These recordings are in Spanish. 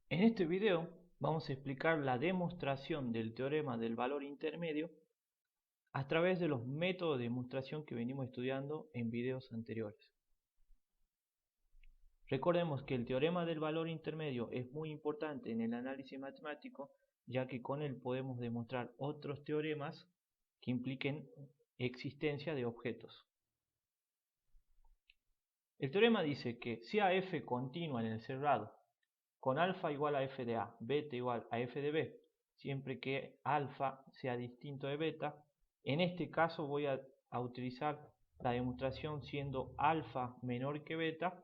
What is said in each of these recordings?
En este video vamos a explicar la demostración del teorema del valor intermedio a través de los métodos de demostración que venimos estudiando en videos anteriores. Recordemos que el teorema del valor intermedio es muy importante en el análisis matemático, ya que con él podemos demostrar otros teoremas que impliquen existencia de objetos. El teorema dice que si a f continua en el cerrado con alfa igual a f de a, beta igual a f de b, siempre que alfa sea distinto de beta. En este caso voy a utilizar la demostración siendo alfa menor que beta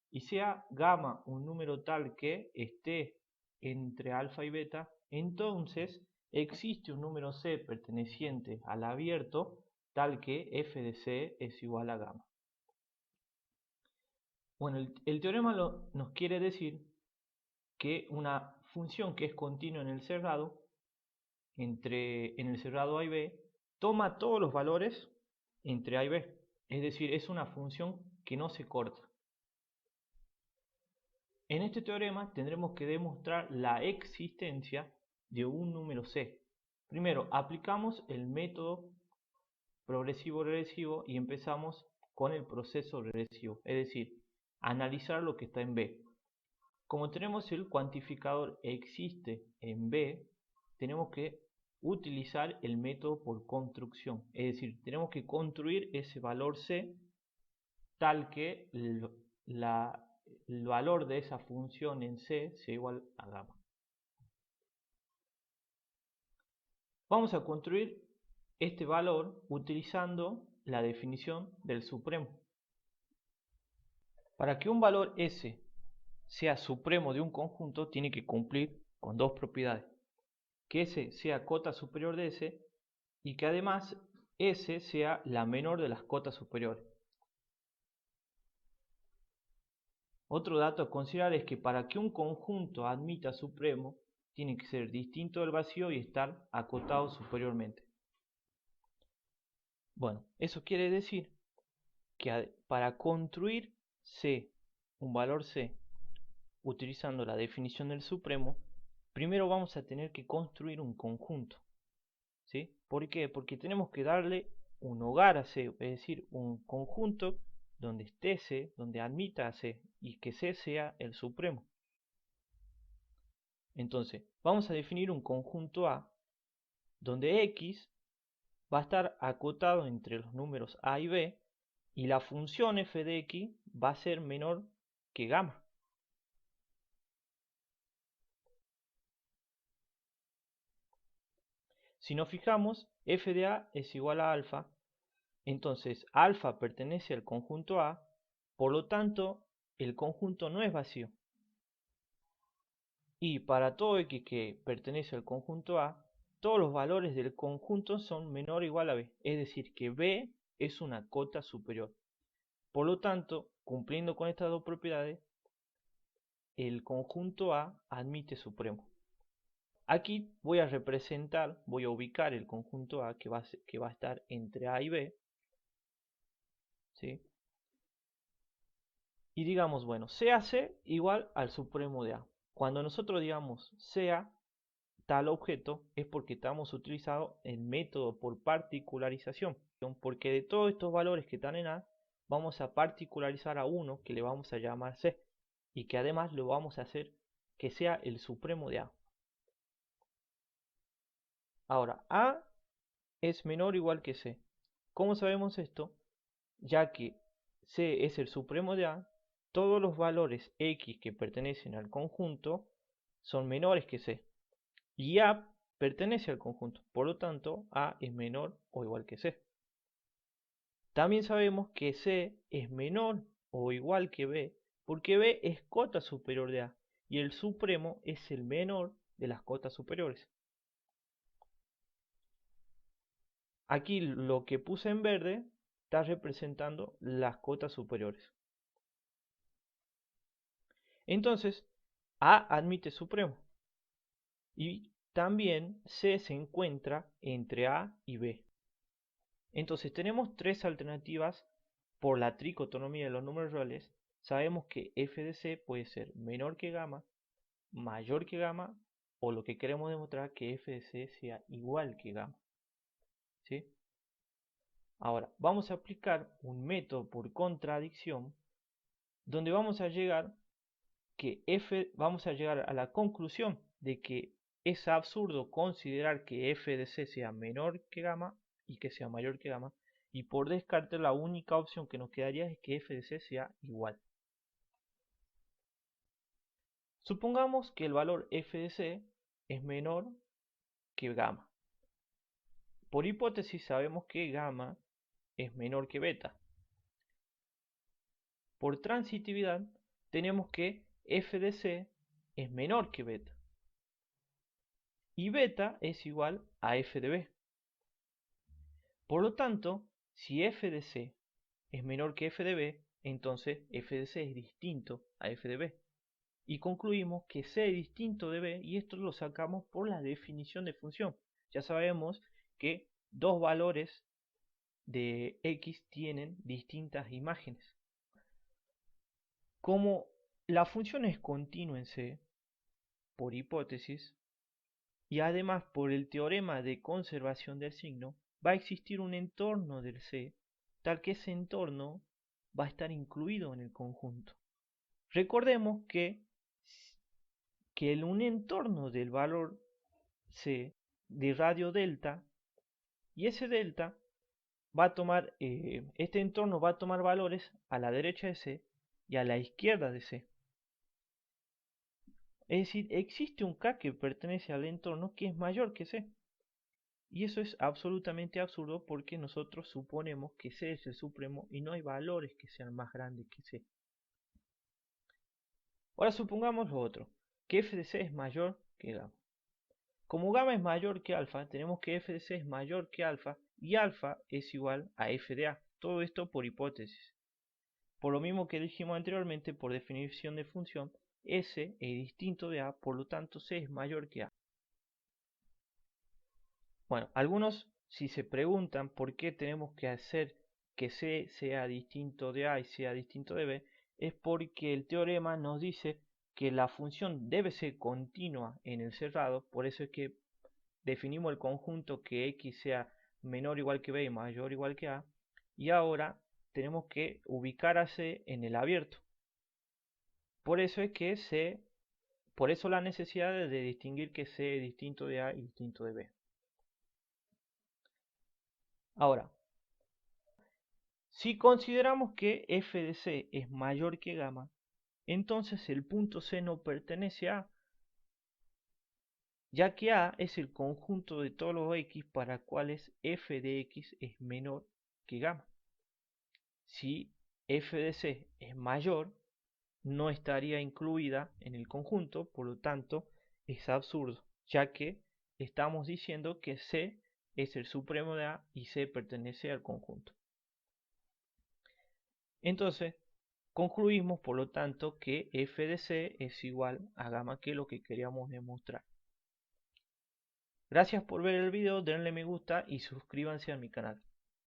y sea gamma un número tal que esté entre alfa y beta, entonces existe un número c perteneciente al abierto tal que f de c es igual a gamma. Bueno, el teorema nos quiere decir que una función que es continua en el cerrado, en el cerrado A y B, toma todos los valores entre A y B. Es decir, es una función que no se corta. En este teorema tendremos que demostrar la existencia de un número C. Primero, aplicamos el método progresivo-regresivo y empezamos con el proceso regresivo, es decir, analizar lo que está en B. Como tenemos el cuantificador existe en B, tenemos que utilizar el método por construcción. Es decir, tenemos que construir ese valor C tal que el valor de esa función en C sea igual a gamma. Vamos a construir este valor utilizando la definición del supremo. Para que un valor S sea supremo de un conjunto, tiene que cumplir con dos propiedades: que S sea cota superior de S y que además S sea la menor de las cotas superiores. Otro dato a considerar es que para que un conjunto admita supremo, tiene que ser distinto del vacío y estar acotado superiormente. Bueno, eso quiere decir que para construir C, un valor C, utilizando la definición del supremo, primero vamos a tener que construir un conjunto. ¿Sí? ¿Por qué? Porque tenemos que darle un hogar a C, es decir, un conjunto donde esté C, donde admita a C y que C sea el supremo. Entonces, vamos a definir un conjunto A donde X va a estar acotado entre los números A y B y la función f de X va a ser menor que gamma. Si nos fijamos, f de A es igual a alfa, entonces alfa pertenece al conjunto A, por lo tanto el conjunto no es vacío. Y para todo x que pertenece al conjunto A, todos los valores del conjunto son menor o igual a b, es decir que b es una cota superior. Por lo tanto, cumpliendo con estas dos propiedades, el conjunto A admite supremo. Aquí voy a representar, voy a ubicar el conjunto A que va a estar entre A y B, ¿sí? Y digamos, bueno, CAC igual al supremo de A. Cuando nosotros digamos sea tal objeto es porque estamos utilizando el método por particularización, porque de todos estos valores que están en A vamos a particularizar a uno que le vamos a llamar C y que además lo vamos a hacer que sea el supremo de A. Ahora, A es menor o igual que C. ¿Cómo sabemos esto? Ya que C es el supremo de A, todos los valores X que pertenecen al conjunto son menores que C. Y A pertenece al conjunto, por lo tanto A es menor o igual que C. También sabemos que C es menor o igual que B, porque B es cota superior de A y el supremo es el menor de las cotas superiores. Aquí lo que puse en verde está representando las cotas superiores. Entonces, A admite supremo y también C se encuentra entre A y B. Entonces tenemos tres alternativas por la tricotomía de los números reales. Sabemos que f de C puede ser menor que gamma, mayor que gamma, o lo que queremos demostrar que f de c sea igual que gamma. ¿Sí? Ahora, vamos a aplicar un método por contradicción, donde vamos a llegar vamos a llegar a la conclusión de que es absurdo considerar que f de c sea menor que gamma y que sea mayor que gamma, y por descarte la única opción que nos quedaría es que f de c sea igual. Supongamos que el valor f de c es menor que gamma. Por hipótesis sabemos que gamma es menor que beta. Por transitividad tenemos que f de c es menor que beta. Y beta es igual a f de b. Por lo tanto, si f de c es menor que f de b, entonces f de c es distinto a f de b. Y concluimos que c es distinto de b, y esto lo sacamos por la definición de función. Ya sabemos que dos valores de x tienen distintas imágenes. Como la función es continua en c, por hipótesis, y además por el teorema de conservación del signo, va a existir un entorno del C, tal que ese entorno va a estar incluido en el conjunto. Recordemos que un entorno del valor C de radio delta, y ese delta va a tomar, este entorno va a tomar valores a la derecha de C y a la izquierda de C. Es decir, existe un K que pertenece al entorno que es mayor que C. Y eso es absolutamente absurdo porque nosotros suponemos que C es el supremo y no hay valores que sean más grandes que C. Ahora supongamos lo otro, que f de C es mayor que gamma. Como gamma es mayor que alfa, tenemos que f de C es mayor que alfa y alfa es igual a f de A. Todo esto por hipótesis. Por lo mismo que dijimos anteriormente, por definición de función, S es distinto de A, por lo tanto C es mayor que A. Bueno, algunos si se preguntan por qué tenemos que hacer que C sea distinto de A y sea distinto de B, es porque el teorema nos dice que la función debe ser continua en el cerrado, por eso es que definimos el conjunto que X sea menor o igual que B y mayor o igual que A, y ahora tenemos que ubicar a C en el abierto. Por eso es que por eso la necesidad de distinguir que C es distinto de A y distinto de B. Ahora, si consideramos que f de c es mayor que gamma, entonces el punto C no pertenece a A, ya que A es el conjunto de todos los x para cuales f de x es menor que gamma. Si f de c es mayor, no estaría incluida en el conjunto, por lo tanto es absurdo, ya que estamos diciendo que C es el supremo de A y C pertenece al conjunto. Entonces, concluimos por lo tanto que f de c es igual a gamma, que es lo que queríamos demostrar. Gracias por ver el video, denle me gusta y suscríbanse a mi canal.